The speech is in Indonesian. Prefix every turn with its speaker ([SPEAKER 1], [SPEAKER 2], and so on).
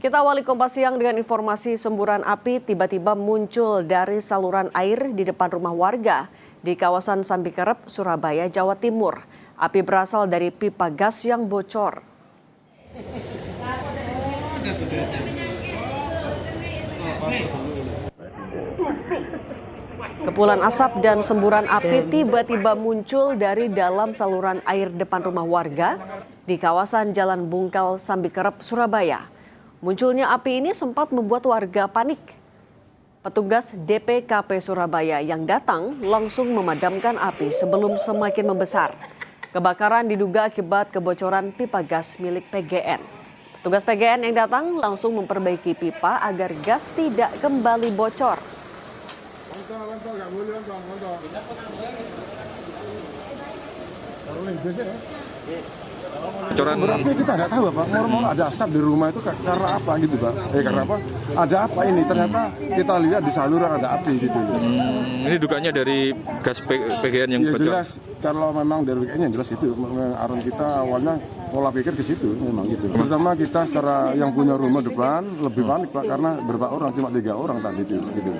[SPEAKER 1] Kita awali Kompas Siang dengan informasi semburan api tiba-tiba muncul dari saluran air di depan rumah warga di kawasan Sambikerep, Surabaya, Jawa Timur. Api berasal dari pipa gas yang bocor. Kepulan asap dan semburan api tiba-tiba muncul dari dalam saluran air depan rumah warga di kawasan Jalan Bungkal, Sambikerep, Surabaya. Munculnya api ini sempat membuat warga panik. Petugas DPKP Surabaya yang datang langsung memadamkan api sebelum semakin membesar. Kebakaran diduga akibat kebocoran pipa gas milik PGN. Petugas PGN yang datang langsung memperbaiki pipa agar gas tidak kembali bocor.
[SPEAKER 2] Berapa kita nggak tahu Pak, normal ada asap di rumah itu karena apa gitu Pak? Karena apa? Ada apa ini? Ternyata kita lihat di saluran ada api gitu.
[SPEAKER 3] Ini dukanya dari gas PGN yang
[SPEAKER 2] ya,
[SPEAKER 3] bocor?
[SPEAKER 2] Jelas, kalau memang dari PGN yang jelas itu. Arun kita awalnya pola pikir ke situ memang gitu. Pertama kita secara yang punya rumah depan lebih panik Pak, karena berapa orang, cuma 3 orang tadi itu gitu.